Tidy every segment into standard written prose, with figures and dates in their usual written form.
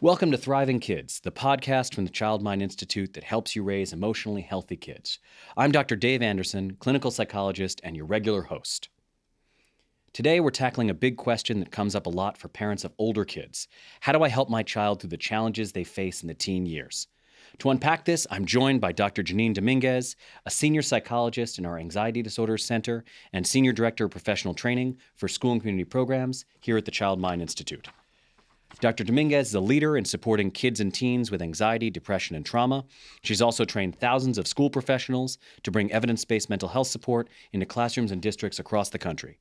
Welcome to Thriving Kids, the podcast from the Child Mind Institute that helps you raise emotionally healthy kids. I'm Dr. Dave Anderson, clinical psychologist and your regular host. Today, we're tackling a big question that comes up a lot for parents of older kids. How do I help my child through the challenges they face in the teen years? To unpack this, I'm joined by Dr. Janine Domingues, a senior psychologist in our Anxiety Disorders Center and senior director of professional training for school and community programs here at the Child Mind Institute. Dr. Domingues is a leader in supporting kids and teens with anxiety, depression, and trauma. She's also trained thousands of school professionals to bring evidence-based mental health support into classrooms and districts across the country.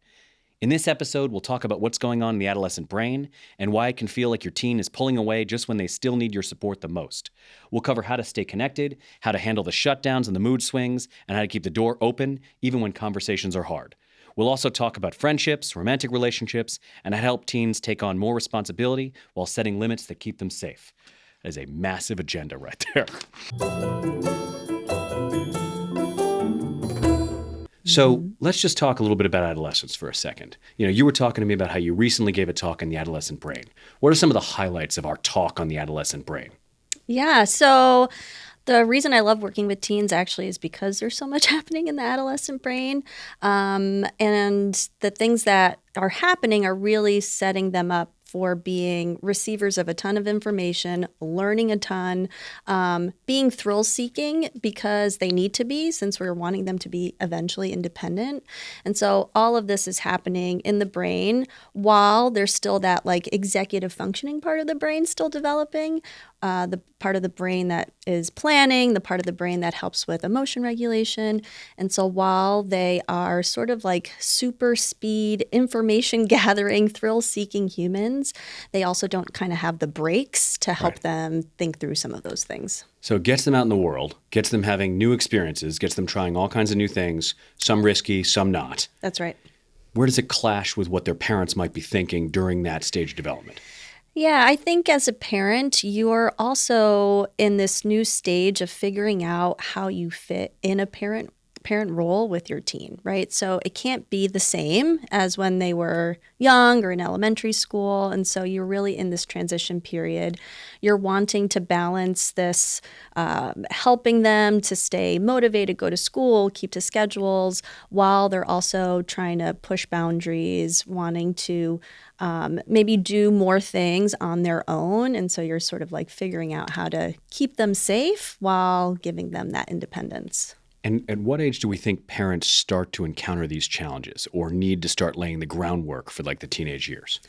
In this episode, we'll talk about what's going on in the adolescent brain and why it can feel like your teen is pulling away just when they still need your support the most. We'll cover how to stay connected, how to handle the shutdowns and the mood swings, and how to keep the door open even when conversations are hard. We'll also talk about friendships, romantic relationships, and how to help teens take on more responsibility while setting limits that keep them safe. That is a massive agenda right there. So let's just talk a little bit about adolescence for a second. You were talking to me about how you recently gave a talk on the adolescent brain. What are some of the highlights of our talk on the adolescent brain? Yeah, so the reason I love working with teens actually is because there's so much happening in the adolescent brain. And the things that are happening are really setting them up for being receivers of a ton of information, learning a ton, being thrill-seeking because they need to be, since we're wanting them to be eventually independent. And so all of this is happening in the brain while there's still that executive functioning part of the brain still developing, the part of the brain that is planning, the part of the brain that helps with emotion regulation. And so while they are sort of like super speed, information gathering, thrill-seeking humans, they also don't kind of have the brakes to help them think through some of those things. So it gets them out in the world, gets them having new experiences, gets them trying all kinds of new things, some risky, some not. That's right. Where does it clash with what their parents might be thinking during that stage of development? Yeah, I think as a parent, you're also in this new stage of figuring out how you fit in a parent role with your teen, right? So it can't be the same as when they were young or in elementary school. And so you're really in this transition period. You're wanting to balance this, helping them to stay motivated, go to school, keep to schedules, while they're also trying to push boundaries, wanting to maybe do more things on their own. And so you're sort of like figuring out how to keep them safe while giving them that independence. And at what age do we think parents start to encounter these challenges or need to start laying the groundwork for the teenage years?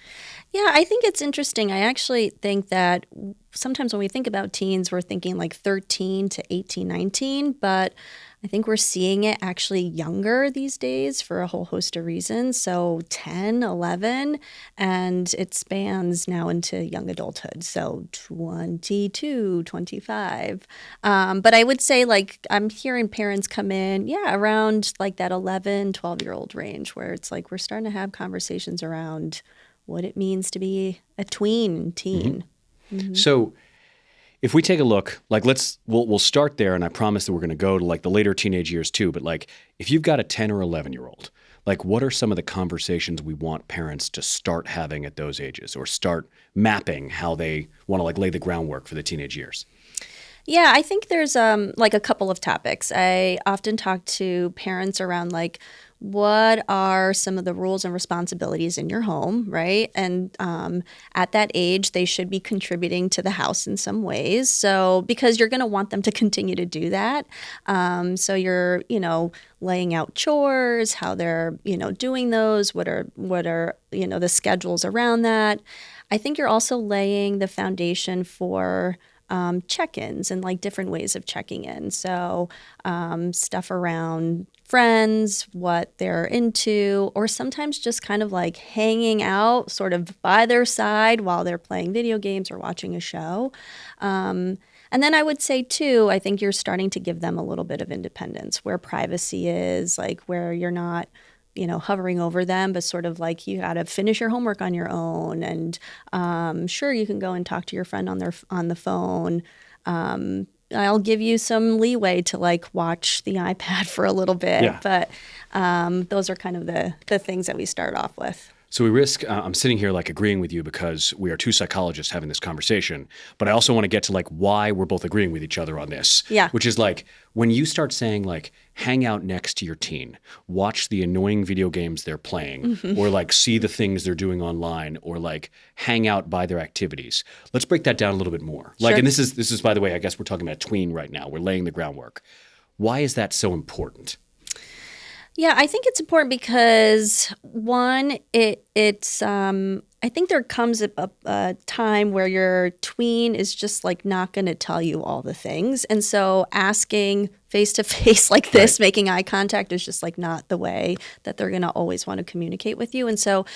Yeah, I think it's interesting. I actually think that sometimes when we think about teens, we're thinking 13 to 18, 19, but I think we're seeing it actually younger these days for a whole host of reasons. So 10, 11, and it spans now into young adulthood. So 22, 25. But I would say I'm hearing parents come in, around that 11, 12-year-old range where it's we're starting to have conversations around what it means to be a teen. Mm-hmm. Mm-hmm. So if we take a look, we'll start there, and I promise that we're going to go to the later teenage years too. But if you've got a 10 or 11-year-old, what are some of the conversations we want parents to start having at those ages, or start mapping how they want to lay the groundwork for the teenage years? Yeah, I think there's a couple of topics. I often talk to parents around what are some of the rules and responsibilities in your home, right? And at that age, they should be contributing to the house in some ways. So because you're going to want them to continue to do that. So you're, laying out chores, how they're, doing those, what are the schedules around that. I think you're also laying the foundation for check-ins and different ways of checking in. So stuff around friends, what they're into, or sometimes just kind of hanging out sort of by their side while they're playing video games or watching a show. And then I would say too, I think you're starting to give them a little bit of independence where privacy is, where you're not hovering over them, but sort of you got to finish your homework on your own. And sure, you can go and talk to your friend on the phone. I'll give you some leeway to watch the iPad for a little bit. Yeah. But those are kind of the things that we start off with. So we risk, I'm sitting here like agreeing with you because we are two psychologists having this conversation, but I also want to get to like why we're both agreeing with each other on this. Yeah. Which is like when you start saying like hang out next to your teen, watch the annoying video games they're playing, or like see the things they're doing online, or like hang out by their activities. Let's break that down a little bit more. Like, Sure. and this is by the way, I guess we're talking about a tween right now. We're laying the groundwork. Why is that so important? Yeah, I think it's important because one, it's I think there comes a time where your tween is just like not going to tell you all the things, and so asking face to face like this, making eye contact is just like not the way that they're going to always want to communicate with you, and so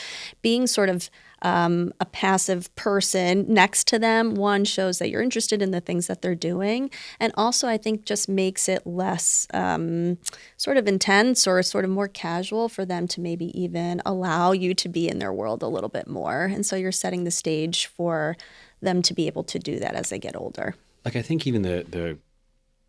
being sort of a passive person next to them, one, shows that you're interested in the things that they're doing. And also, I think just makes it less sort of intense or sort of more casual for them to maybe even allow you to be in their world a little bit more. And so you're setting the stage for them to be able to do that as they get older. Like I think even the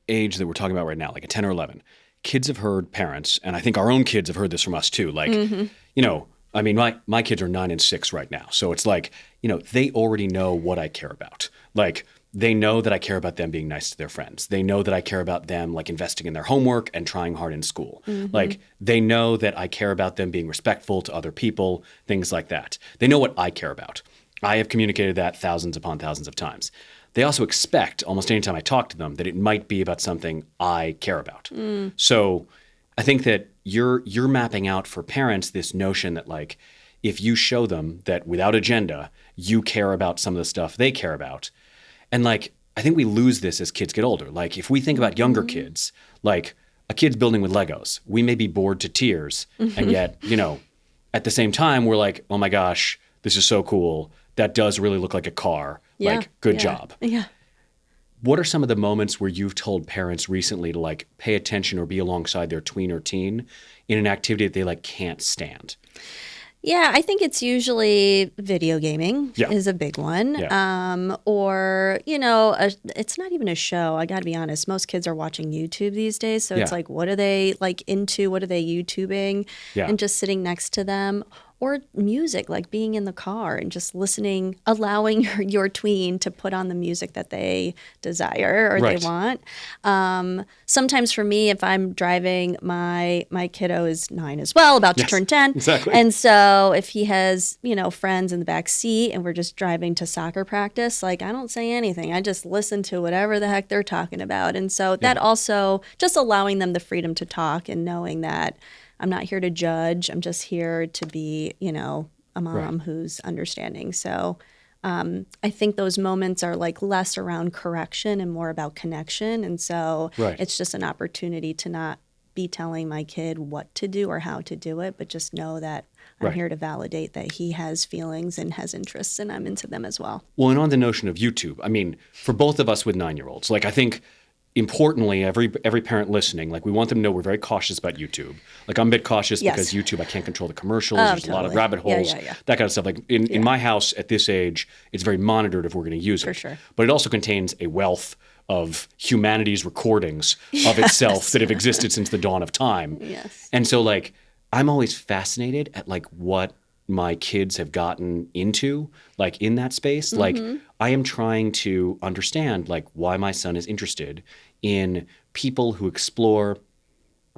age that we're talking about right now, like a 10 or 11, kids have heard parents, and I think our own kids have heard this from us too. Like, you know, I mean, my kids are 9 and 6 right now. So it's like, you know, they already know what I care about. Like, they know that I care about them being nice to their friends. They know that I care about them, like, investing in their homework and trying hard in school. Like, they know that I care about them being respectful to other people, things like that. They know what I care about. I have communicated that thousands upon thousands of times. They also expect, almost anytime I talk to them, that it might be about something I care about. So I think that you're mapping out for parents this notion that like if you show them that without agenda you care about some of the stuff they care about, and like I think we lose this as kids get older. Like if we think about younger kids, like a kid's building with Legos, we may be bored to tears, and yet you know at the same time we're like, oh my gosh, this is so cool. That does really look like a car. Like good job. Yeah. What are some of the moments where you've told parents recently to like pay attention or be alongside their tween or teen in an activity that they like can't stand? Yeah, I think it's usually video gaming is a big one. Or, you know, it's not even a show. I got to be honest. Most kids are watching YouTube these days. So it's like, what are they like into? What are they YouTubing? And just sitting next to them. Or music, like being in the car and just listening, allowing your tween to put on the music that they desire or they want. Sometimes for me, if I'm driving, my kiddo is 9 as well, about to turn 10. Exactly. And so if he has, you know, friends in the back seat and we're just driving to soccer practice, like I don't say anything. I just listen to whatever the heck they're talking about. And so that also just allowing them the freedom to talk and knowing that I'm not here to judge. I'm just here to be, you know, a mom who's understanding. So I think those moments are like less around correction and more about connection. And so it's just an opportunity to not be telling my kid what to do or how to do it, but just know that I'm here to validate that he has feelings and has interests and I'm into them as well. Well, and on the notion of YouTube, I mean, for both of us with 9-year-olds, like I think importantly, every parent listening, like we want them to know we're very cautious about YouTube. Like I'm a bit cautious because YouTube, I can't control the commercials. There's a lot of rabbit holes, that kind of stuff. Like in my house at this age, it's very monitored if we're going to use it. For sure. But it also contains a wealth of humanity's recordings of itself that have existed since the dawn of time. And so like I'm always fascinated at like what my kids have gotten into, like in that space. Like I am trying to understand like why my son is interested in people who explore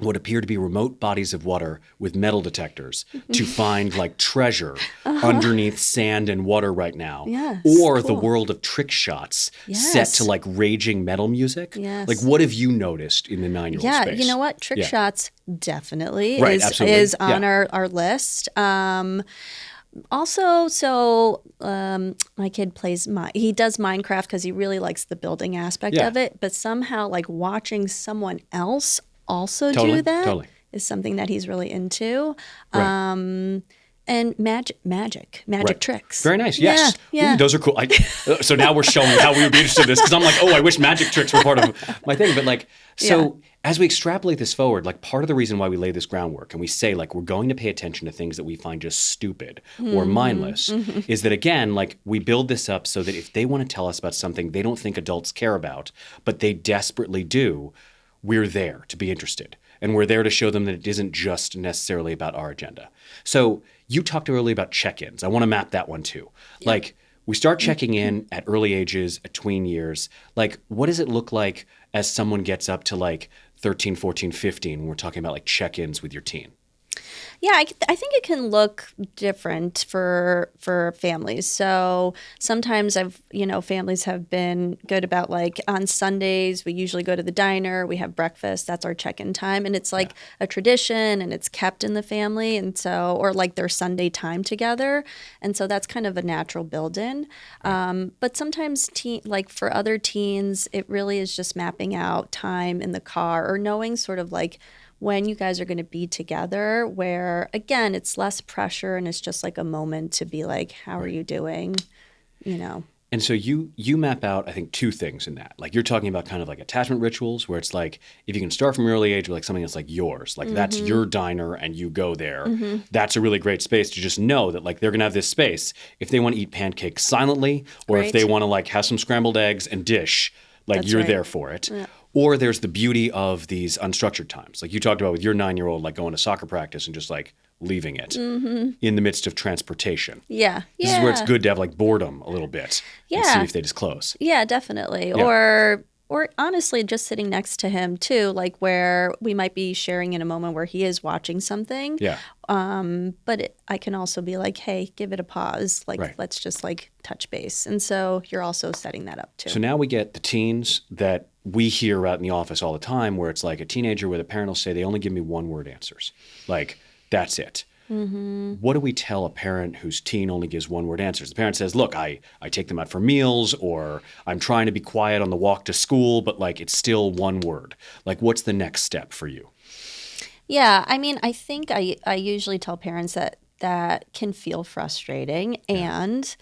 what appear to be remote bodies of water with metal detectors to find like treasure underneath sand and water right now. Or the world of trick shots set to like raging metal music. Like what have you noticed in the 9-year-old space? You know what? Trick shots definitely is on our list. Also, so my kid he does Minecraft because he really likes the building aspect of it, but somehow like watching someone else also do that is something that he's really into. And magic tricks. Very nice. Yes. Ooh, those are cool. So now we're showing how we would be interested in this because I'm like, oh, I wish magic tricks were part of my thing. But like, so as we extrapolate this forward, like part of the reason why we lay this groundwork and we say like we're going to pay attention to things that we find just stupid or mindless is that again, like we build this up so that if they want to tell us about something they don't think adults care about, but they desperately do, we're there to be interested. and we're there to show them that it isn't just necessarily about our agenda. So you talked earlier about check-ins. I want to map that one too. Yeah. Like we start checking in at early ages, at tween years. Like what does it look like as someone gets up to like 13, 14, 15 when we're talking about like check-ins with your teen? Yeah, I think it can look different for families. So sometimes families have been good about like on Sundays, we usually go to the diner, we have breakfast, that's our check-in time. And it's like a tradition and it's kept in the family. And so, or like their Sunday time together. And so that's kind of a natural build-in. But sometimes like for other teens, it really is just mapping out time in the car or knowing sort of like when you guys are going to be together where, again, it's less pressure and it's just like a moment to be like, how are you doing, And so you map out, I think, two things in that. Like you're talking about kind of like attachment rituals where it's like if you can start from an early age with like something that's like yours, like that's your diner and you go there, that's a really great space to just know that like they're going to have this space if they want to eat pancakes silently or if they want to like have some scrambled eggs and dish, like that's you're there for it. Yeah. Or there's the beauty of these unstructured times. Like you talked about with your 9-year-old, like going to soccer practice and just like leaving it in the midst of transportation. Yeah. This is where it's good to have like boredom a little bit and see if they disclose. Yeah, definitely. Yeah. Or honestly, just sitting next to him too, like where we might be sharing in a moment where he is watching something. Yeah. But I can also be like, hey, give it a pause. Like, let's just like touch base. And so you're also setting that up too. So now we get the teens that we hear out in the office all the time where it's like a teenager where the parent will say, they only give me one-word answers. Like, that's it. What do we tell a parent whose teen only gives one-word answers? The parent says, look, I take them out for meals, or I'm trying to be quiet on the walk to school, but like it's still one word. Like what's the next step for you? Yeah, I mean, I think I usually tell parents that can feel frustrating and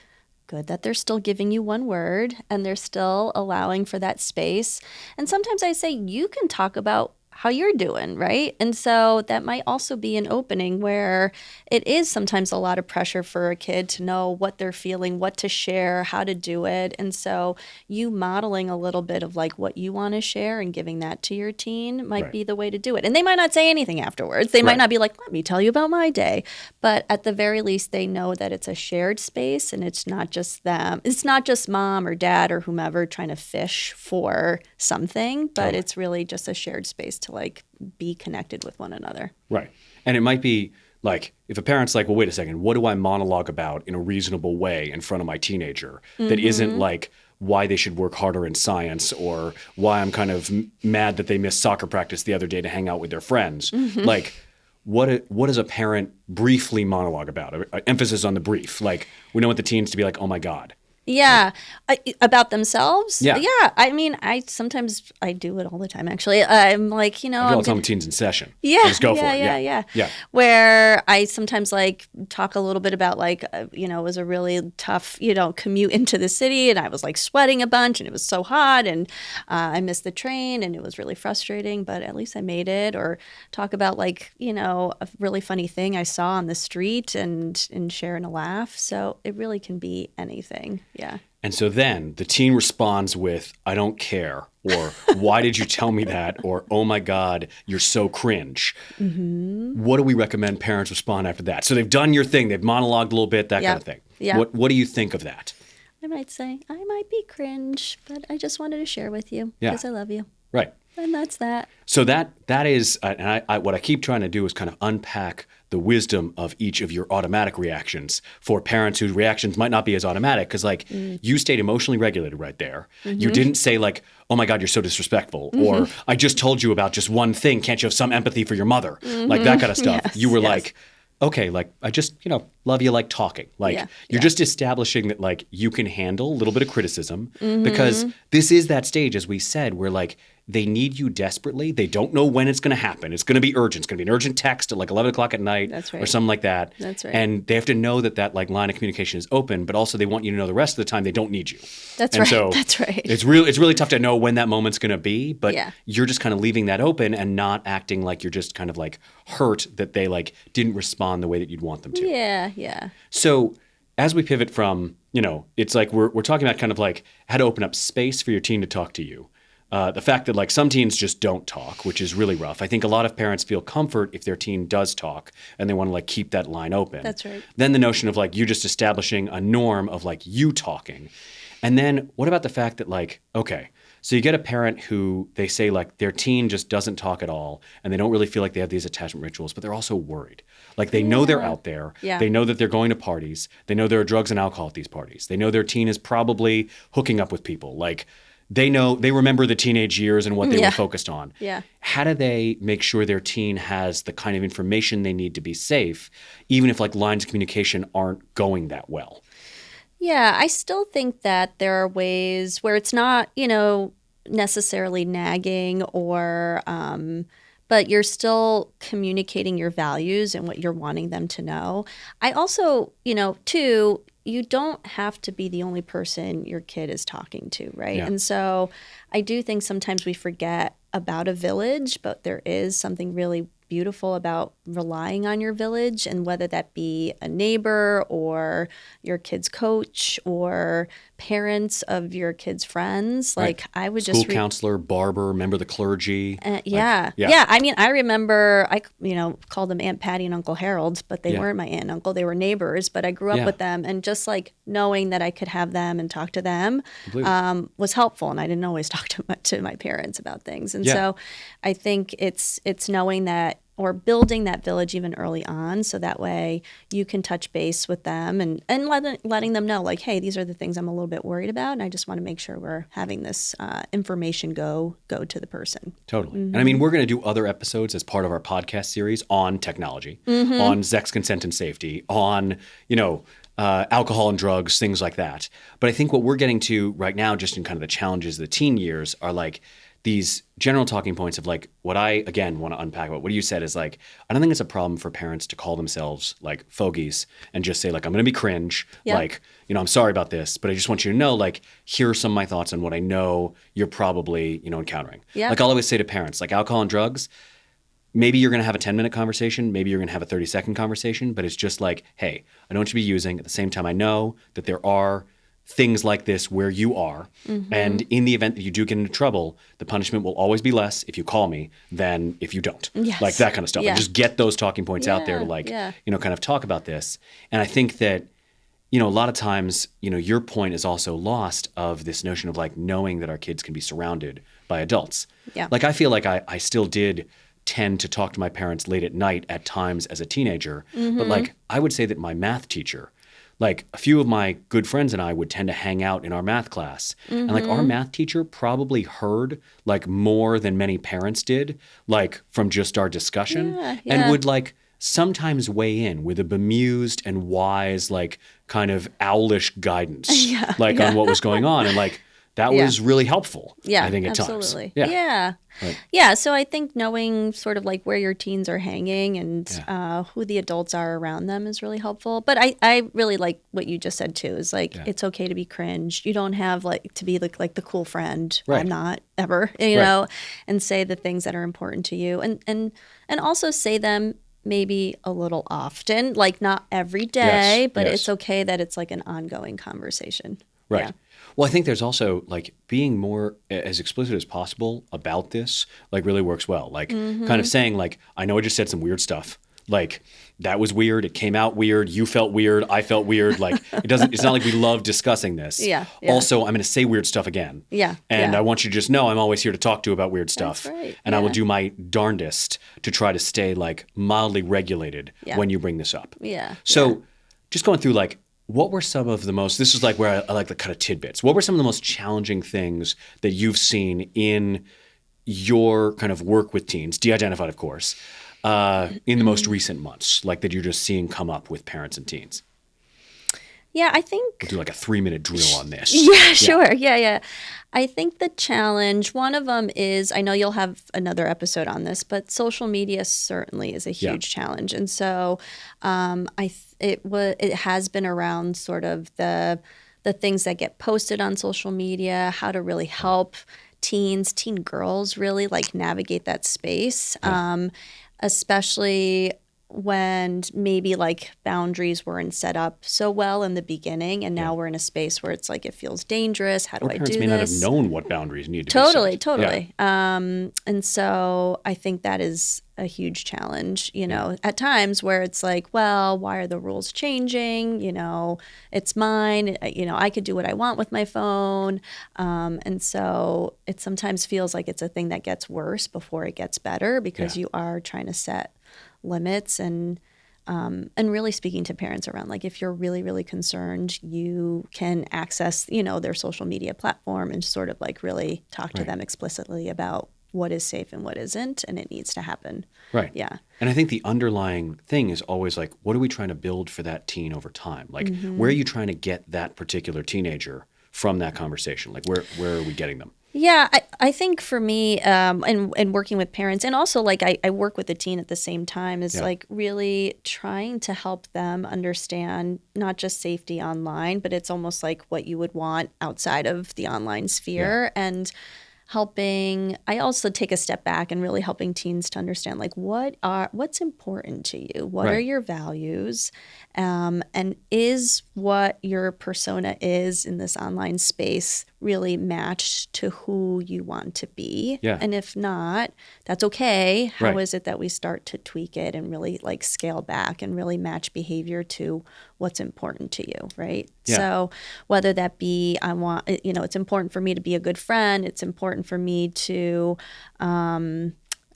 good that they're still giving you one word and they're still allowing for that space. And sometimes I say, you can talk about how you're doing, right? And so that might also be an opening where it is sometimes a lot of pressure for a kid to know what they're feeling, what to share, how to do it. And so you modeling a little bit of like what you want to share and giving that to your teen might be the way to do it. And they might not say anything afterwards. They might not be like, let me tell you about my day. But at the very least, they know that it's a shared space and it's not just them. It's not just mom or dad or whomever trying to fish for something, but it's really just a shared space to like be connected with one another. Right. And it might be like if a parent's like, well, wait a second, what do I monologue about in a reasonable way in front of my teenager that isn't like why they should work harder in science or why I'm kind of mad that they missed soccer practice the other day to hang out with their friends. Like what does a parent briefly monologue about? Emphasis on the brief. Like we don't want the teens to be like, oh my God. Yeah. About themselves? Yeah. Yeah. I mean, sometimes I do it all the time, actually. I'm like, I do all the time with teens in session. Yeah. Just go for it. Yeah. Where I sometimes like talk a little bit about like, it was a really tough, commute into the city and I was like sweating a bunch and it was so hot and I missed the train and it was really frustrating, but at least I made it. Or talk about like, a really funny thing I saw on the street and sharing a laugh. So it really can be anything. Yeah. And so then the teen responds with, I don't care, or why did you tell me that? Or, oh my God, you're so cringe. What do we recommend parents respond after that? So they've done your thing. They've monologued a little bit, that kind of thing. Yeah. What do you think of that? I might say, I might be cringe, but I just wanted to share with you because I love you. Right. And that's that. So that is, and what I keep trying to do is kind of unpack the wisdom of each of your automatic reactions for parents whose reactions might not be as automatic because like you stayed emotionally regulated right there. You didn't say like, oh my God, you're so disrespectful. Or I just told you about just one thing. Can't you have some empathy for your mother? Like that kind of stuff. Yes, you were like, okay, like I just, love you like talking. Like you're just establishing that like you can handle a little bit of criticism because this is that stage, as we said, where like they need you desperately. They don't know when it's going to happen. It's going to be urgent. It's going to be an urgent text at like 11 o'clock at night or something like that. That's right. And they have to know that like line of communication is open, but also they want you to know the rest of the time they don't need you. That's right. So that's right. It's really tough to know when that moment's going to be, but you're just kind of leaving that open and not acting like you're just kind of like hurt that they like didn't respond the way that you'd want them to. Yeah. So as we pivot from, it's like we're talking about kind of like how to open up space for your teen to talk to you. the fact that like some teens just don't talk, which is really rough. I think a lot of parents feel comfort if their teen does talk and they want to like keep that line open. That's right. Then the notion of like you just establishing a norm of like you talking. And then what about the fact that like, okay, so you get a parent who they say like their teen just doesn't talk at all and they don't really feel like they have these attachment rituals, but they're also worried. Like they know they're out there. Yeah. They know that they're going to parties. They know there are drugs and alcohol at these parties. They know their teen is probably hooking up with people. Like they remember the teenage years and what they were focused on. Yeah. How do they make sure their teen has the kind of information they need to be safe, even if like lines of communication aren't going that well? Yeah, I still think that there are ways where it's not, necessarily nagging or, but you're still communicating your values and what you're wanting them to know. I also, too, you don't have to be the only person your kid is talking to, right? Yeah. And so I do think sometimes we forget about a village, but there is something really beautiful about relying on your village, and whether that be a neighbor or your kid's coach or parents of your kids' friends. Right. Like I would School just counselor, barber, member of the clergy. yeah. I mean, I remember I called them Aunt Patty and Uncle Harold, but they weren't my aunt and uncle. They were neighbors, but I grew up with them, and just like knowing that I could have them and talk to them was helpful. And I didn't always talk to my parents about things, and so I think it's knowing that, or building that village even early on, so that way you can touch base with them and letting them know, like, hey, these are the things I'm a little bit worried about, and I just want to make sure we're having this information go to the person. Totally. And I mean, we're going to do other episodes as part of our podcast series on technology, on sex, consent, and safety, on, alcohol and drugs, things like that. But I think what we're getting to right now, just in kind of the challenges of the teen years, are like these general talking points of like what I, again, want to unpack about what you said is like, I don't think it's a problem for parents to call themselves like fogies and just say like, I'm going to be cringe. Like, I'm sorry about this, but I just want you to know, like, here are some of my thoughts on what I know you're probably, encountering. Yeah. Like I'll always say to parents, like alcohol and drugs, maybe you're going to have a 10-minute conversation. Maybe you're going to have a 30-second conversation, but it's just like, hey, I don't want you to be using. At the same time, I know that there are things like this where you are. And in the event that you do get into trouble, the punishment will always be less if you call me than if you don't. Yes. Like that kind of stuff. Yeah. Like just get those talking points out there to like, kind of talk about this. And I think that, a lot of times, your point is also lost of this notion of like knowing that our kids can be surrounded by adults. Yeah. Like I feel like I still did tend to talk to my parents late at night at times as a teenager. But like I would say that my math teacher, like a few of my good friends and I would tend to hang out in our math class. And like our math teacher probably heard like more than many parents did, like from just our discussion, and would like sometimes weigh in with a bemused and wise, like kind of owlish guidance, on what was going on. And like that was really helpful, I think, at absolutely. times. Yeah. So I think knowing sort of like where your teens are hanging and who the adults are around them is really helpful. But I really like what you just said too, is like, it's okay to be cringe. You don't have like to be like the cool friend. Right. I'm not ever, know, and say the things that are important to you, and also say them maybe a little often, like not every day, but it's okay that it's like an ongoing conversation. Right. Yeah. Well, I think there's also like being more as explicit as possible about this, like really works well. Like kind of saying like, I know I just said some weird stuff. Like that was weird. It came out weird. You felt weird. I felt weird. Like it's not like we love discussing this. Also, I'm going to say weird stuff again. And I want you to just know I'm always here to talk to about weird stuff. That's right. And I will do my darndest to try to stay like mildly regulated when you bring this up. So just going through like, what were some of the most, this is like where I like the kind of tidbits. What were some of the most challenging things that you've seen in your kind of work with teens, de-identified of course, in the most recent months, like that you're just seeing come up with parents and teens? Yeah, I think we'll do like a 3-minute drill on this. Yeah, sure. Yeah. I think the challenge, one of them is, I know you'll have another episode on this, but social media certainly is a huge challenge. And so it has been around sort of the things that get posted on social media, how to really help teen girls really like navigate that space, especially when maybe like boundaries weren't set up so well in the beginning, and now we're in a space where it's like it feels dangerous. How do Or I do parents this? may not have known what boundaries need to be Totally, set. totally. And so I think that is a huge challenge, at times where it's like, well, why are the rules changing? It's mine. I could do what I want with my phone. And so it sometimes feels like it's a thing that gets worse before it gets better, because you are trying to set limits and really speaking to parents around, like, if you're really, really concerned, you can access, their social media platform and sort of like really talk to them explicitly about what is safe and what isn't, and it needs to happen. Right. Yeah. And I think the underlying thing is always like, what are we trying to build for that teen over time? Like, where are you trying to get that particular teenager from that conversation? Like, where are we getting them? Yeah, I think for me, and working with parents, and also like I work with the teen at the same time, is like really trying to help them understand not just safety online, but it's almost like what you would want outside of the online sphere. And I also take a step back and really helping teens to understand, like, what's important to you? What are your values? And is what your persona is in this online space really matched to who you want to be? Yeah. And if not, that's okay. How Right. is it that we start to tweak it and really like scale back and really match behavior to what's important to you, right? Yeah. So whether that be, it's important for me to be a good friend, it's important for me to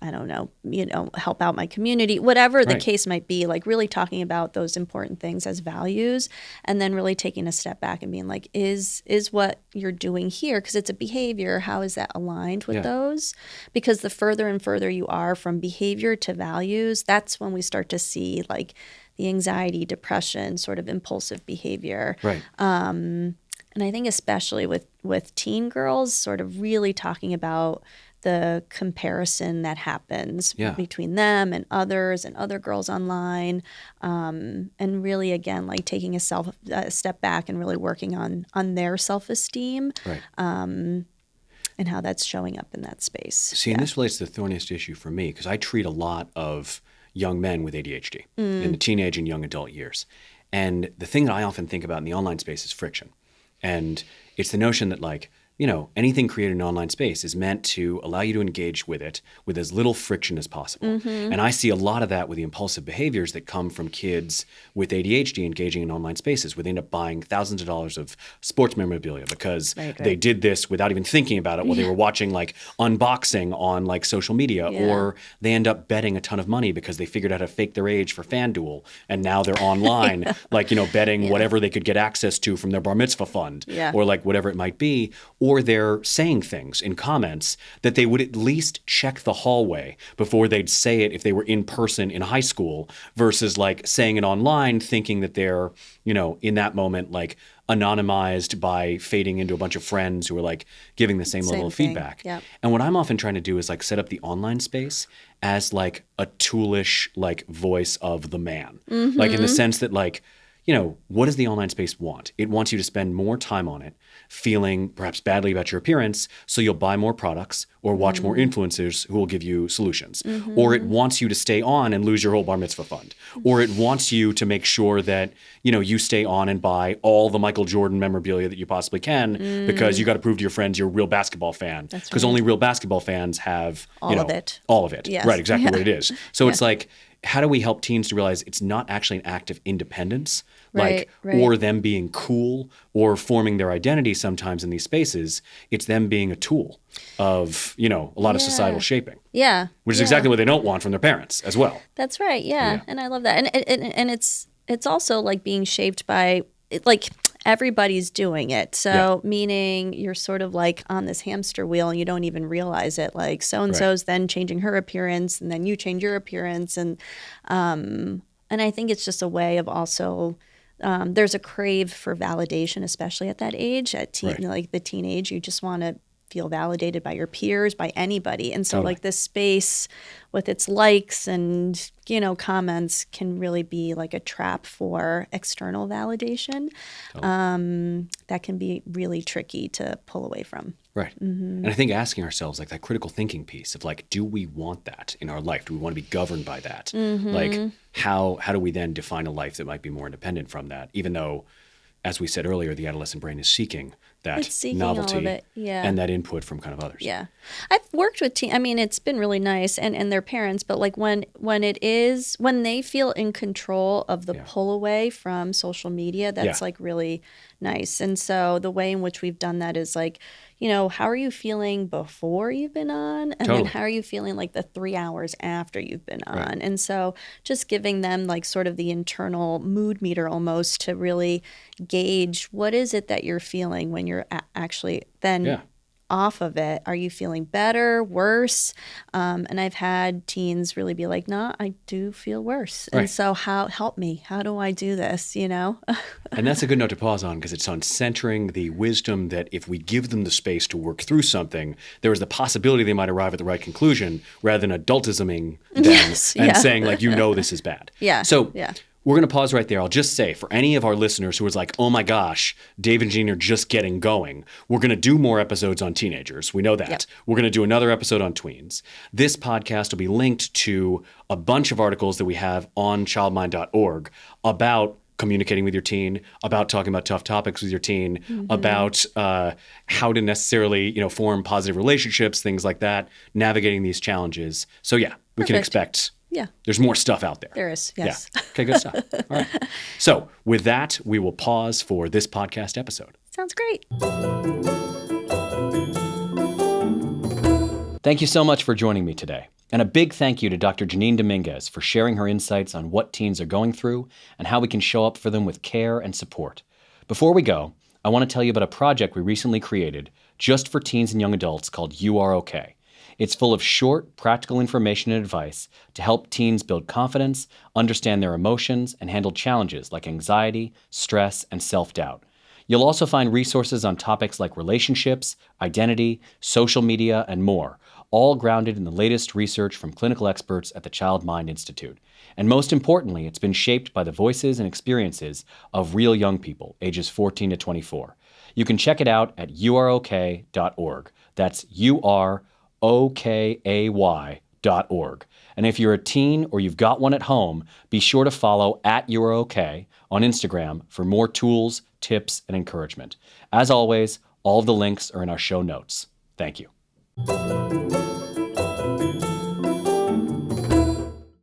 I don't know, help out my community, whatever the case might be, like really talking about those important things as values, and then really taking a step back and being like, is what you're doing here, because it's a behavior, how is that aligned with those? Because the further and further you are from behavior to values, that's when we start to see like the anxiety, depression, sort of impulsive behavior. Right. And I think especially with teen girls, sort of really talking about the comparison that happens between them and others and other girls online, and really, again, like taking a step back and really working on their self-esteem, and how that's showing up in that space. See, and this relates to the thorniest issue for me, because I treat a lot of young men with ADHD in the teenage and young adult years. And the thing that I often think about in the online space is friction. And it's the notion that, like, anything created in an online space is meant to allow you to engage with it with as little friction as possible. And I see a lot of that with the impulsive behaviors that come from kids with ADHD engaging in online spaces, where they end up buying thousands of dollars of sports memorabilia because they did this without even thinking about it while they were watching like unboxing on like social media, or they end up betting a ton of money because they figured out how to fake their age for FanDuel, and now they're online like, betting whatever they could get access to from their bar mitzvah fund, or like whatever it might be. Or they're saying things in comments that they would at least check the hallway before they'd say it if they were in person in high school, versus like saying it online thinking that they're, in that moment, like anonymized by fading into a bunch of friends who are like giving the same level of feedback. And what I'm often trying to do is like set up the online space as like a toolish like voice of the man. Like in the sense that like, what does the online space want? It wants you to spend more time on it, feeling perhaps badly about your appearance, so you'll buy more products or watch more influencers who will give you solutions. Or it wants you to stay on and lose your whole bar mitzvah fund. Or it wants you to make sure that, you stay on and buy all the Michael Jordan memorabilia that you possibly can, because you got to prove to your friends you're a real basketball fan. Because only real basketball fans have, all of it. All of it. Yes. Right, exactly what it is. So it's like, how do we help teens to realize it's not actually an act of independence, or them being cool or forming their identity sometimes in these spaces? It's them being a tool of, a lot of societal shaping. Yeah. Which is exactly what they don't want from their parents as well. That's right. Yeah. And I love that. And it's also like being shaped by, like, everybody's doing it. So meaning you're sort of like on this hamster wheel and you don't even realize it. Like so-and-so's then changing her appearance, and then you change your appearance. And I think it's just a way of also, there's a crave for validation, especially at that age, like the teenage. You just want to feel validated by your peers, by anybody. And so Totally. like this space with its likes and, comments can really be like a trap for external validation. That can be really tricky to pull away from. Right. And I think asking ourselves like that critical thinking piece of like, do we want that in our life? Do we want to be governed by that? Like how do we then define a life that might be more independent from that? Even though, as we said earlier, the adolescent brain is seeking that It's seeking novelty all of it. Yeah. and that input from kind of others. Yeah. I've worked with teens. I mean, it's been really nice and their parents, but like when they feel in control of the pull away from social media, that's like really nice. And so the way in which we've done that is like, how are you feeling before you've been on? And then how are you feeling like the 3 hours after you've been on? Right. And so just giving them like sort of the internal mood meter almost to really gauge what is it that you're feeling when you're actually then off of it. Are you feeling better, worse? And I've had teens really be like, no, I do feel worse. Right. And so help me. How do I do this, And that's a good note to pause on because it's on centering the wisdom that if we give them the space to work through something, there is the possibility they might arrive at the right conclusion rather than adultisming them and saying like, this is bad. Yeah. So we're going to pause right there. I'll just say for any of our listeners who was like, oh my gosh, Dave and Janine are just getting going, we're going to do more episodes on teenagers. We know that. Yep. We're going to do another episode on tweens. This podcast will be linked to a bunch of articles that we have on childmind.org about communicating with your teen, about talking about tough topics with your teen, about how to necessarily, form positive relationships, things like that, navigating these challenges. So we can expect there's more stuff out there. There is, yes. Yeah. Okay, good stuff. All right. So with that, we will pause for this podcast episode. Sounds great. Thank you so much for joining me today. And a big thank you to Dr. Janine Domingues for sharing her insights on what teens are going through and how we can show up for them with care and support. Before we go, I want to tell you about a project we recently created just for teens and young adults called You Are Okay. It's full of short, practical information and advice to help teens build confidence, understand their emotions, and handle challenges like anxiety, stress, and self-doubt. You'll also find resources on topics like relationships, identity, social media, and more, all grounded in the latest research from clinical experts at the Child Mind Institute. And most importantly, it's been shaped by the voices and experiences of real young people, ages 14 to 24. You can check it out at yourokay.org. That's UROKAY.org. And if you're a teen or you've got one at home, be sure to follow @YourOK on Instagram for more tools, tips, and encouragement. As always, all of the links are in our show notes. Thank you.